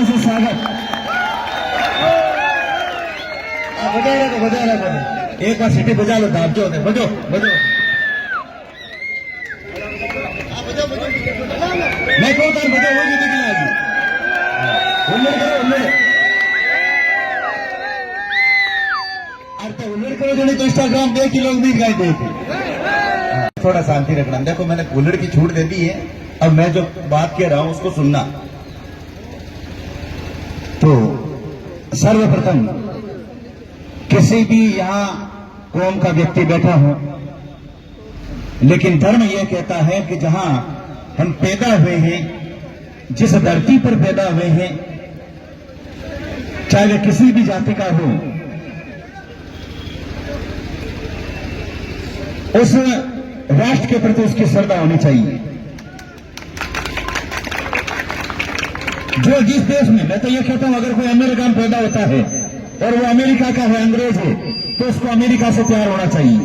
तालियों से स्वागत। बजा रहा एक बार सीटी बजा लो, दाब जो बजो बजो। मैं कौन था बजा वो भी निकला आज उल्लेख करो उल्लेख करो जो नहीं तो इंस्टाग्राम देख ही लोग नहीं गए थे। थोड़ा शांति रखना। देखो मैंने कूलर की छूट दे दी है, अब मैं जो बात कह रहा हूं उसको सुनना। तो सर्वप्रथम किसी भी यहां कौम का व्यक्ति बैठा हो, लेकिन धर्म यह कहता है कि जहां हम पैदा हुए हैं, जिस धरती पर पैदा हुए हैं, चाहे वह किसी भी जाति का हो, उस राष्ट्र के प्रति उसकी श्रद्धा होनी चाहिए। जो जिस देश में, मैं तो यह कहता हूं अगर कोई अमेरिका में पैदा होता है और वो अमेरिका का है, अंग्रेज है, तो उसको अमेरिका से प्यार होना चाहिए।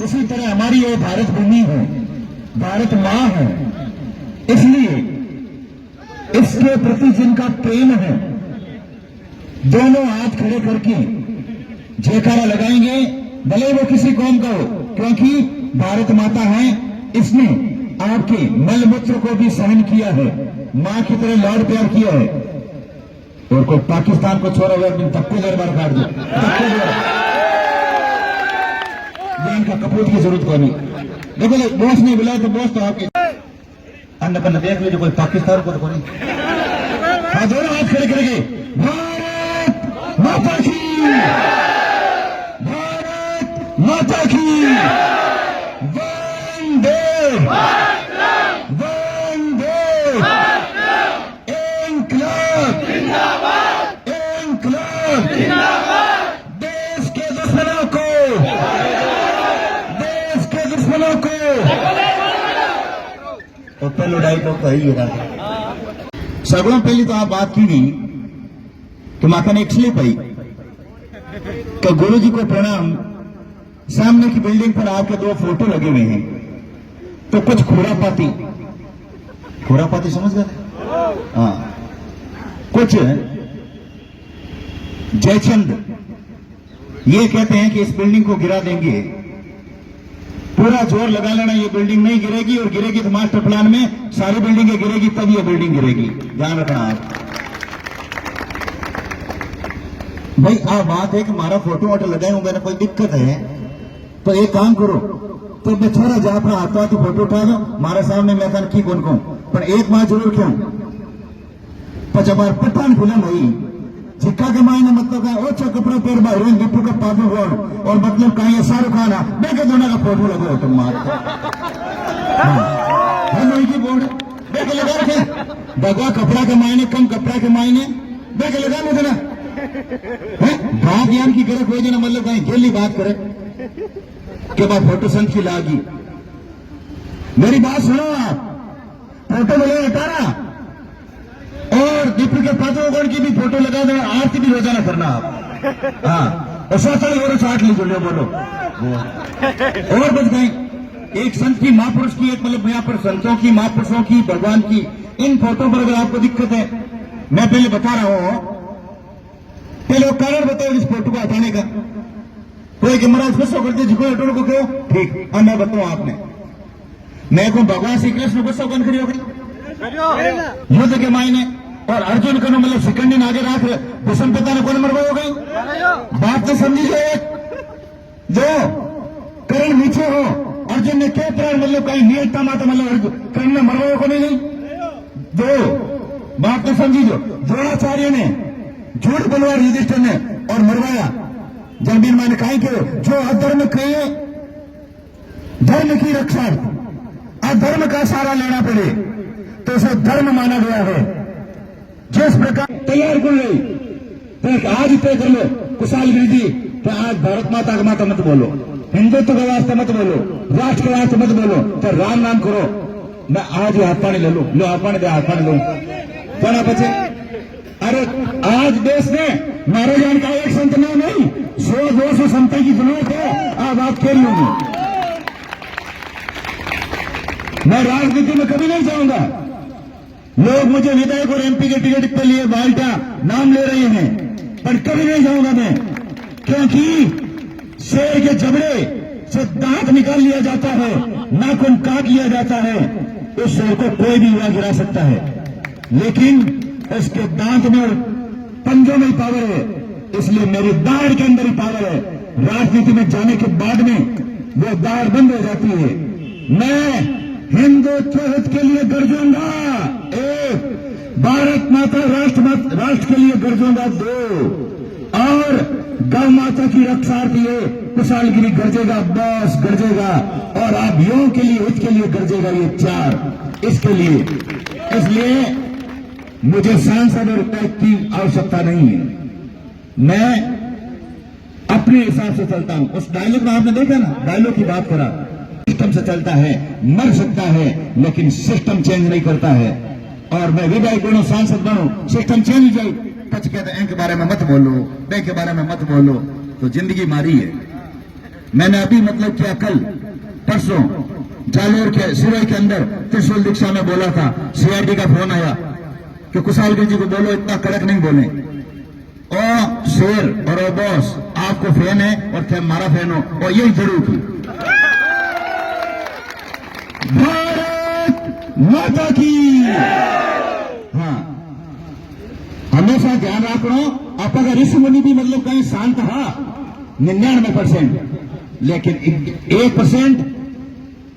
उसी तरह हमारी ये भारत भूमि है, भारत मां है, इसलिए इसके प्रति जिनका प्रेम है दोनों हाथ खड़े करके जयकारा लगाएंगे, भले वो किसी कौम का हो, क्योंकि भारत माता है, इसने आपके मल मूत्र को भी सहन किया है, मां की तरह लाड प्यार किया है। और कोई पाकिस्तान को छोड़ा हुआ तक्के दरबार काट दो, इनका कपूत की जरूरत को नहीं। देखो बॉस नहीं बुलाया तो बॉस तो आपके अन्य पन्ना देख लीजिए, कोई पाकिस्तान को तो कोई। हाँ दोनों हाथ खड़े करेंगे। भारत माता की, भारत माता की, वंदे वंदे, इंकलाब इंकलाब, देश के दुश्मनों को, देश के दुश्मनों को तो पहले लड़ाई तो कही है। सगुण पहली तो आप बात की नहीं कि माता ने एक स्लिप आई तो गुरु जी को प्रणाम। सामने की बिल्डिंग पर आपके दो फोटो लगे हुए हैं, तो कुछ खुरापाती समझ गए? हाँ, कुछ जयचंद ये कहते हैं कि इस बिल्डिंग को गिरा देंगे, पूरा जोर लगा लेना, ये बिल्डिंग नहीं गिरेगी, और गिरेगी तो मास्टर प्लान में सारी बिल्डिंगें गिरेगी, तब ये बिल्डिंग गिरेगी, ध्यान रखना आप। भाई आप बात है कि हमारा फोटो वोटो लगाए हूं, मैंने कोई दिक्कत है तो एक काम करो, तो मैं छोरा जा अपना हाथों हाथी फोटो उठा दो हमारे सामने, मैं कहना की कौन पर एक बात जरूर क्यों, पर जब पठान फिल्म हुई झिक्का के मायने मतलब का ओछा कपड़ा पैर हीरोइन डिप्टू का पापू रोड, और मतलब कहीं है शाहरुख खान देखे दोनों का फोटो लगो तुम मार की बोर्ड देखे लगा रखे, भगवा कपड़ा के मायने, कम कपड़ा के मायने देखे लगा मुझे ना बात यान की गरज हो जाना, मतलब कहीं गेली बात करे के बाद फोटो संत की लागी। मेरी बात सुनो आप, फोटो मिले हटाना और दीपू के पात्रों की भी फोटो लगा देना, आरती भी रोजाना करना आप। हाँ, और 60 लीजिए बोलो। और बच गए एक संत की, महापुरुष की, एक मतलब यहाँ पर संतों की, महापुरुषों की, भगवान की, इन फोटो पर अगर आपको दिक्कत है, मैं पहले बता रहा हूं, पहले वो कारण बताओ इस फोटो को हटाने का। कोई कि महाराज गुस्सा करते जिको हटोड़ को क्यों, ठीक, अब मैं बताऊं आपने, मैं को भगवान श्री कृष्ण गुस्सा कौन खड़ी हो गई युद्ध के मायने, और अर्जुन को मतलब सिकंडी आगे रख भीष्म पिता ने कौन मरवाई हो गई। बात तो समझी जो जो करण नीचे हो, अर्जुन ने क्या प्राण मतलब कहीं नियता माता मतलब करण ने मरवाया को नहीं, जो बात तो समझी जो द्रोणाचार्य ने झूठ बोलवा युधिष्ठिर ने और मरवाया, जन्मीन माने कहीं के जो अधर्म किए धर्म की रक्षा, अधर्म का सहारा लेना पड़े तो उसे धर्म माना गया है। जिस प्रकार तैयार कर रही तो आज तय कर लो कुशालगिरी जी, तो आज भारत माता का माता मत बोलो, हिंदुत्व का वास्ते मत बोलो, राष्ट्र के वास्ते मत बोलो, तो राम नाम करो। मैं आज हाथ पानी ले लू, लो हाथ पानी दे, हाथ पानी लो क्या बचे। अरे आज देश में मारे जाने का एक संत नहीं 100-200 संत की जरूरत है। आप बात कह रही हूं, मैं राजनीति में कभी नहीं जाऊंगा, लोग मुझे विधायक और एमपी के टिकट के लिए बाल्टा नाम ले रहे हैं, पर कभी नहीं जाऊंगा मैं, क्योंकि शेर के जबड़े से दांत निकाल लिया जाता है, नाखून काट लिया जाता है। उस शेर को कोई भी हुआ गिरा सकता है, लेकिन उसके दांत में और पंजों में पावर है, इसलिए मेरी दाढ़ के अंदर ही पावर है। राजनीति में जाने के बाद में वो दाढ़ बंद हो जाती है। मैं हिंदुत्व हित के लिए गरजूंगा, एक, भारत माता राष्ट्र के लिए गरजूंगा, दो, और गौ माता की रक्षार्थी कुशालगिरी गरजेगा, बॉस गरजेगा, और आप युवाओं के लिए हित के लिए गरजेगा, ये चार। इसके लिए इसलिए मुझे सांसद और विधायक की आवश्यकता नहीं है, मैं अपने हिसाब से चलता हूं। उस डायलॉग में आपने देखा ना, डायलॉग की बात करा, सिस्टम से चलता है, मर सकता है, लेकिन सिस्टम चेंज नहीं करता है। और मैं विधायक बनूं, सांसद बनूं, सिस्टम चेंज हो जाए, कुछ कहते हैं इनके बारे में मत बोलो, बैंक के बारे में मत बोलो, तो जिंदगी मारी है। मैंने अभी मतलब क्या कल परसों जालोर के सिरोही के अंदर त्रिशूल दीक्षा में बोला था, सीआईडी का फोन आया कि कुशालगिरी जी को बोलो इतना कड़क नहीं बोले, और शेर और बॉस आपको फैन है और थे हमारा फैन हो, और यही जरूर थी। भारत माता की। हाँ, हमेशा ध्यान रखो, आप अगर ऋषि मुनि भी मतलब कहीं शांत हा 99%, लेकिन 1%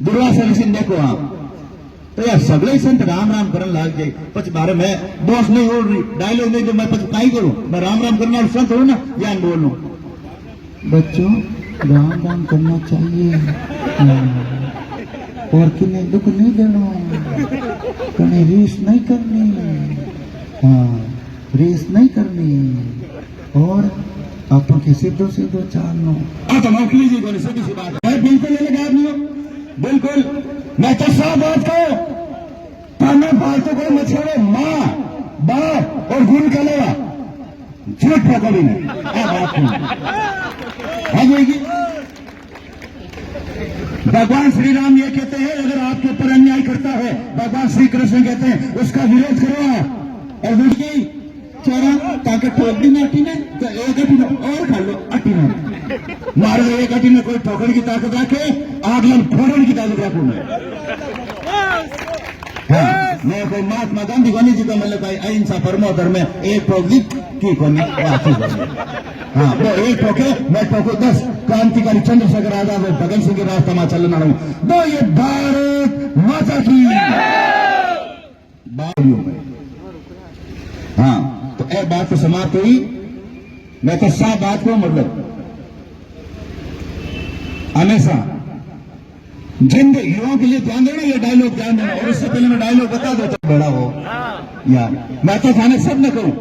दुर्वासा ऋषि देखो आप, तो यार सगळे संत राम राम करन लाग जाए, पछ बारे में बॉस नहीं हो रही, डायलॉग नहीं, तो मैं पछ काई करूं, मैं राम राम करने वाला संत हूं ना, ज्ञान बोलूं। बच्चों राम राम करना चाहिए, और किन्हें दुख नहीं देना, कहीं रीस नहीं करनी, हाँ रीस नहीं करनी, और आपको के सीधो सीधो चालनो। तो मौके लीजिए, बोले सीधी सी बात है, बिल्कुल ये लगा आदमी, बिल्कुल। मैं तो सब बात को पाना फालतू को मछेड़े माँ बाप और गुण का लेवा झूठ पकड़ी नहीं, बात आ जाएगी। भगवान श्री राम ये कहते हैं, अगर आपके ऊपर अन्याय करता है, भगवान श्री कृष्ण कहते हैं उसका विरोध करो, और दूसरी चोरा ताकि ठोकड़ी में अटी में, तो एक अटी में और खा लो, अटी में मारो, एक अटी में कोई ठोकने की ताकत रखे, आग लन फोड़ने की ताकत रखू मैं। हाँ, मैं कोई महात्मा गांधी को नहीं जीता, मतलब अहिंसा परमो धर्म में एक ठोक दी की कोनी, हाँ वो एक ठोके मैं ठोको 10, क्रांतिकारी चंद्रशेखर आजाद और भगत सिंह के रास्ता में चलना हूं, तो ये भारत माता की बावलियों में। हाँ, तो एक बात तो समाप्त हुई। मैं तो साफ बात को मतलब हमेशा जिन युवाओं के लिए ध्यान देना, ये डायलॉग ध्यान देना, और उससे पहले मैं डायलॉग बता दो तो बड़ा हो यार, मैं तो थाने सब न कहूं,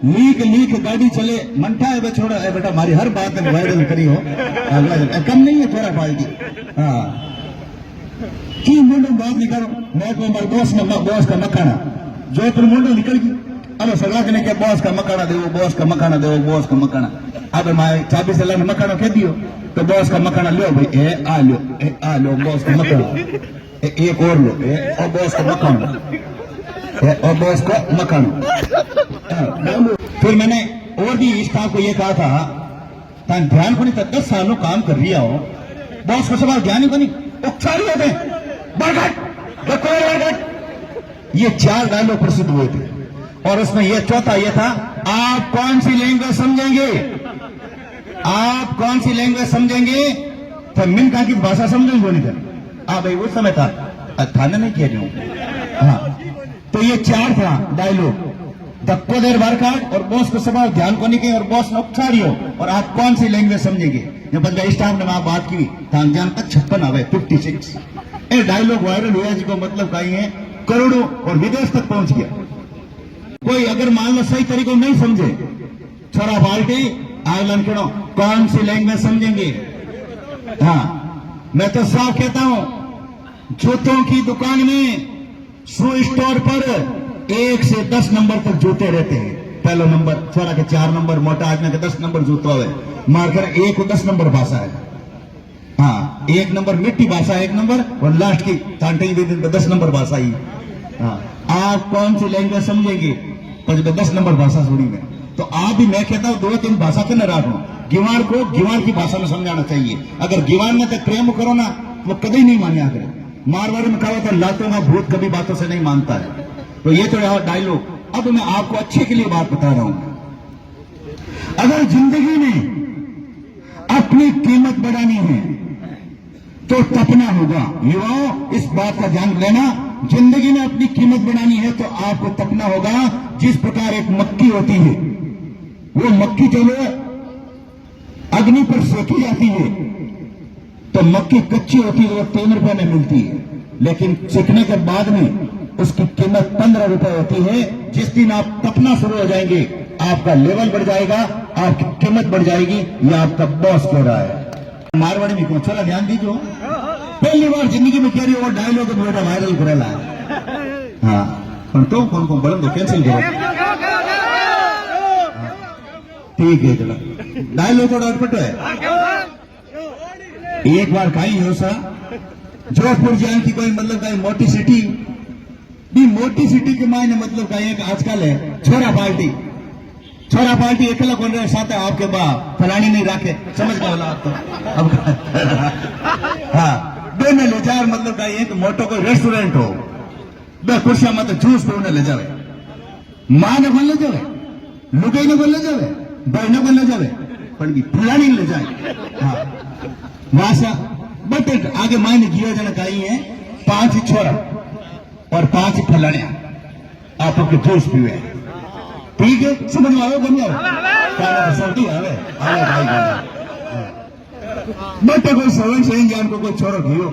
लीक गाड़ी चले मनता है, छोड़ा है बेटा, हमारी हर बात में वायरल करी हो, कम नहीं है थोड़ा फालतू। हाँ, की मुंडो बात निकालो, मैं को हमारे बॉस का मखाना जोधपुर मुंडो निकल गई, अब सगला के क्या बॉस का मखाना दे, बॉस का मखाना दे, बॉस का मखाना, अब हमारे 24 साल में मखाना कह दियो, तो बॉस का मखाना लो भाई, आ लो बॉस का मखाना, एक और लो, और बॉस का मखाना, और बॉस का मखाना। फिर मैंने और भी स्टाफ को ये कहा था, ध्यान को नहीं था, 10 सालों काम कर रहा हो, बॉस को सवाल ध्यान ही को नहीं, उपचारी होते ये 4 डायलॉग प्रसिद्ध हुए थे, और उसमें ये चौथा ये था, आप कौन सी लैंग्वेज समझेंगे, आप कौन सी लैंग्वेज समझेंगे, तो मिनका की भाषा समझेंगे नहीं था। भाई उस समय था थाने नहीं किया जो। हाँ, तो ये 4 था डायलॉग, धक्को देर बार काट, और बॉस को सवाल ध्यान को नहीं किया, और बॉस ने उपचारी हो, और आप कौन सी लैंग्वेज समझेंगे। जब बंदा स्टाफ ने वहां बात की, ध्यान तक 56 आवे 56 ये डायलॉग वायरल हुआ, जिसको मतलब कहीं है करोड़ों और विदेश तक पहुंच गया। कोई अगर मान लो सही तरीके नहीं समझे, छोरा पार्टी आयरलैंड के कौन सी लैंग्वेज समझेंगे। हाँ, मैं तो साफ कहता हूं, जूतों की दुकान में शू स्टोर पर 1 से 10 नंबर तक जूते रहते हैं। पहला नंबर छोरा के 4 नंबर, मोटा आदमी के 10 नंबर जूता है, मारकर 1 को 10 नंबर भाषा है। हाँ, 1 नंबर मिट्टी भाषा 1 नंबर, और लास्ट की तांटे 10 नंबर भाषा ही। हाँ, आप कौन सी लैंग्वेज समझेंगे? पर 10 नंबर भाषा छोड़ी में तो आप भी, मैं कहता हूँ 2-3 भाषा के न राखो। गिवाड़ को गिवाड़ की भाषा में समझाना चाहिए। अगर गिवाड़ में तो प्रेम करो ना वो कभी नहीं मान्या करे। मारवाड़ी में कहा था लातों का भूत कभी बातों से नहीं मानता है। तो ये तो डायलॉग। अब मैं आपको अच्छे के लिए बात बता रहा हूं। अगर जिंदगी में अपनी कीमत बढ़ानी है तो तपना होगा। युवाओं इस बात का ध्यान लेना, जिंदगी में अपनी कीमत बढ़ानी है तो आपको तपना होगा। जिस प्रकार एक मक्की होती है, वो मक्की चलो अग्नि पर सेकी जाती है तो मक्की कच्ची होती है, वो 3 रुपए में मिलती है, लेकिन सीखने के बाद में उसकी कीमत 15 रुपए होती है। जिस दिन आप तपना शुरू हो जाएंगे आपका लेवल बढ़ जाएगा, आपकी कीमत बढ़ जाएगी। ये आपका बॉस कह रहा है। मारवाड़ी में कौन चला ध्यान दीजिए। पहली बार जिंदगी में कह रही हो डायलॉग वायरल करेला। हाँ पर तो कौन कौन बोलो तो कैंसिल करो। ठीक है चलो डायलॉग थोड़ा अटपट है। एक बार खाई हो सा जोधपुर जान की कोई मतलब कहीं मोटी सिटी भी, मोटी सिटी के मायने मतलब कहीं एक आजकल है छोरा पार्टी अकेला कौन रहे साथ है आपके बाप फलानी नहीं राखे, समझ गए वाला आप तो। अब हाँ दो ने ले जाए मतलब कहीं एक मोटो कोई रेस्टोरेंट हो, दो कुर्सियां मत जूस पे उन्हें ले जावे, माँ ने कौन ले जावे, लुगाई ने कौन ले जावे, भाई ने कौन ले जावे, पर फलानी ले जाए। हाँ वहां से बट आगे मायने जियो जन कहीं है 5 छोरा और 5 फलाने आप अपने जूस पीवे। ठीक है समझ में आओ बन आओ सर्दी आवे भाई बट कोई सवन से जान को कोई छोरो घियो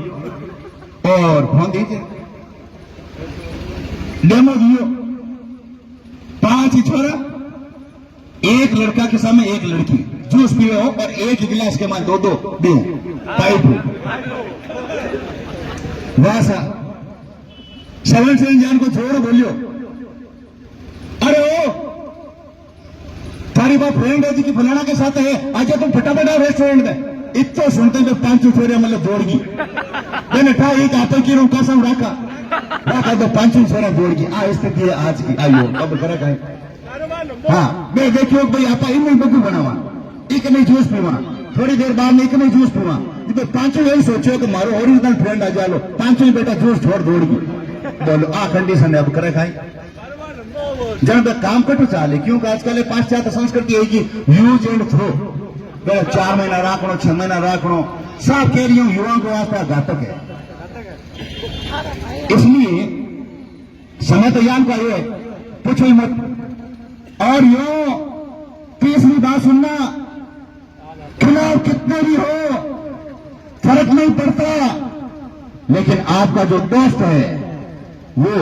और फोन दीजिए डेमो दियो। 5 छोरा, एक लड़का के सामने एक लड़की जूस पीवे हो और एक गिलास के मान 2-2 दो पाइप वहां सा सवन से जान को छोड़ो बोलियो अरे ओ तारी बाप फ्रेंड है कि फलाना के साथ है आज तुम फटाफट आओ रेस्टोरेंट में। इतना सुनते हुए 5 छोरे मतलब दौड़गी मैंने कहा एक आतंक की रोका सब रखा तो 5 छोरा दौड़गी आ स्थिति है आज की। आइयो अब करे कहे हाँ मैं देखियो भाई आप इन बगू बनावा एक नहीं जूस पीवा, थोड़ी देर बाद में एक नहीं जूस पीवा, 5 यही सोचो कि मारो ओरिजिनल फ्रेंड आ जालो 5 बेटा जूस छोड़ दौड़गी। बोलो आ कंडीशन है अब करे खाई जन पे काम कटू चाले क्योंकि आजकल पाश्चात्य संस्कृति है कि यूज एंड थ्रो, 4 महीना राखनो 6 महीना राखनो सब कह रही हूं युवाओं के वास्ते घातक है। इसलिए समय तो यान का ये पूछो ही मत। और यो तीसरी बात सुनना, खिलाफ कितने भी हो फर्क नहीं पड़ता, लेकिन आपका जो दोस्त है वो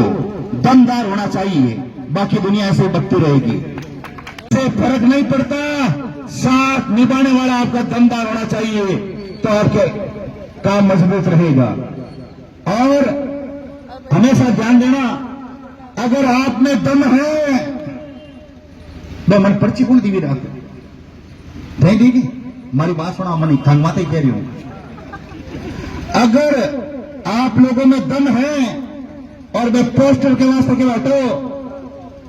दमदार होना चाहिए, बाकी दुनिया ऐसे बकती रहेगी। से फर्क नहीं पड़ता, साथ निभाने वाला आपका दमदार होना चाहिए तो आपके काम मजबूत रहेगा। और हमेशा ध्यान देना अगर आप में दम है मैं मन पर्ची कौन दी रात नहीं देगी हमारी बात सुना मनी थंगवाते ही कह रही हूं। अगर आप लोगों में दम है और वे पोस्टर के वास्ते के बैठो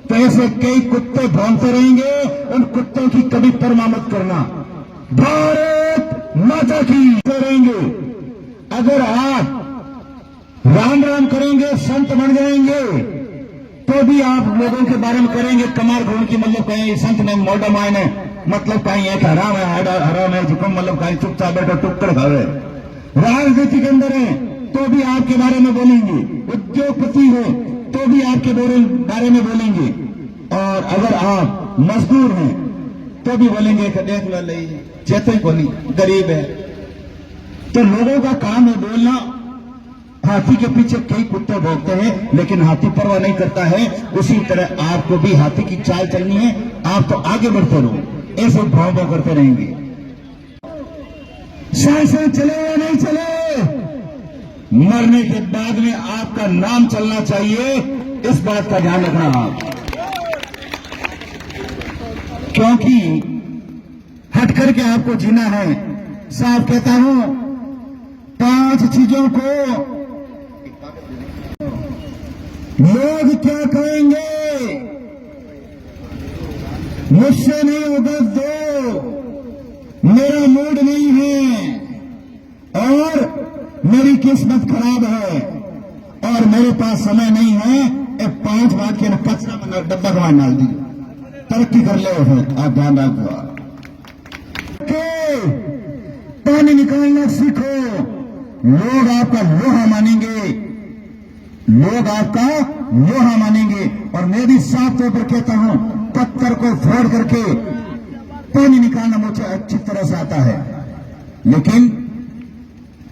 तो ऐसे कई कुत्ते भौंकते रहेंगे, उन कुत्तों की कभी परवाह मत करना। भारत माता की करेंगे। अगर आप राम राम करेंगे संत बन जाएंगे तो भी आप लोगों के बारे में करेंगे कमार घोड़ की मतलब कहीं संत ने मोटा मायने मतलब कहीं एक हराम है जुकम मतलब कहीं चुपचाप बैठो टुक्कर खावे। राजनीति के अंदर है तो भी आपके बारे में बोलेंगे, उद्योगपति हो तो भी आपके बारे में बोलेंगे, और अगर आप मजदूर हैं तो भी बोलेंगे कि देख लो ले चेतन को नहीं गरीब है। तो लोगों का काम है बोलना। हाथी के पीछे कई कुत्ते भौंकते हैं लेकिन हाथी परवाह नहीं करता है। उसी तरह आपको भी हाथी की चाल चलनी है, आप तो आगे बढ़ते रहो, ऐसे भाव भाव करते रहेंगे। शासन चले या नहीं चले, मरने के बाद में आपका नाम चलना चाहिए, इस बात का ध्यान रखना आप। क्योंकि हट करके आपको जीना है। साफ कहता हूं 5 चीजों को लोग क्या कहेंगे, मुझसे नहीं होगा दो, मेरा मूड नहीं है और मेरी किस्मत खराब है और मेरे पास समय नहीं है। 5 बात के कचरा में डब्बा कमा डाल दी, तरक्की कर ले आप ध्यान रखो। पानी निकालना सीखो, लोग आपका लोहा मानेंगे, लोग आपका लोहा मानेंगे। और मैं भी साफ तौर पर कहता हूं, पत्थर को फोड़ करके पानी निकालना मुझे अच्छी तरह से आता है, लेकिन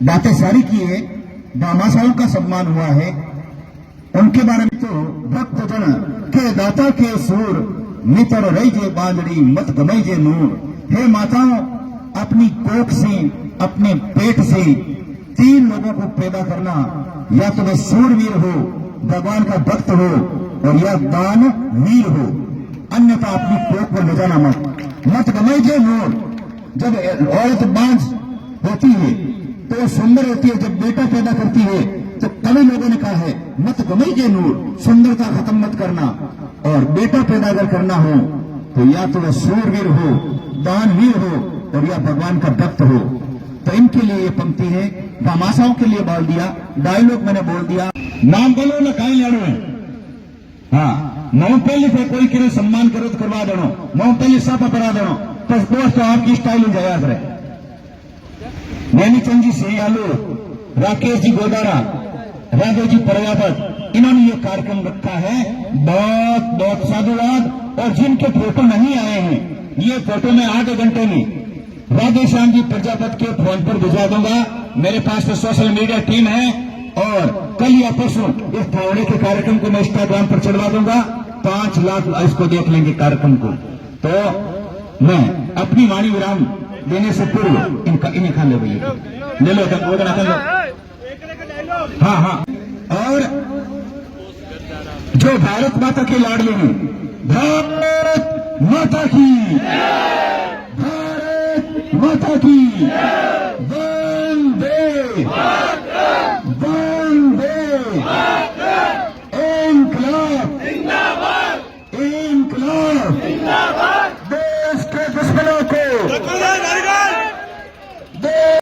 बातें सारी की है, भामाशाहों का सम्मान हुआ है, उनके बारे में तो भक्त जन के दाता के सूर मित्र रही जे बांधड़ी मत गमई जे नूर। हे माताओं, अपनी कोख से, अपने पेट से 3 लोगों को पैदा करना, या तो वह सूरवीर हो, भगवान का भक्त हो, और या दानवीर हो, अन्यथा अपनी कोख पर ले जाना मत गमई जे नूर। जब औरत बांझ होती है तो सुंदर होती है, जब बेटा पैदा करती है तो कई लोगों ने कहा है मत गमई जे नूर, सुंदरता खत्म मत करना। और बेटा पैदा अगर करना हो तो या तो वह सूरवीर हो, दानवीर हो, और या भगवान का भक्त हो। तो इनके लिए ये पंक्ति है, भामाशाहों के लिए बोल दिया, डायलॉग मैंने बोल दिया। नाम बोलो ना कहीं लड़ो है, हाँ मैं पहले से कोई किरण सम्मान करो तो करवा देना, मैं पहले साफा करा देना, तो दोस्त आपकी स्टाइल हो जाए याद रहे। नैनीचंद जी सियालू, राकेश जी गोदारा, राघव जी प्रजापत, इन्होंने ये कार्यक्रम रखा है। बहुत बहुत साधुवाद। और जिनके फोटो नहीं आए हैं, ये फोटो मैं आधे घंटे में राधे श्याम जी प्रजापत के फोन पर भिजवा दूंगा। मेरे पास तो सोशल मीडिया टीम है, और कल या परसों इस फावड़े के कार्यक्रम को मैं इंस्टाग्राम पर चढ़वा दूंगा। 5 लाख इसको देख लेंगे कार्यक्रम को। तो मैं अपनी वाणी विराम देने से पूर्व इन्हें खा ले भैया, ले लो खा लो। हाँ हाँ, और जो भारत माता के लाडले हैं, भारत माता की, भारत माता की।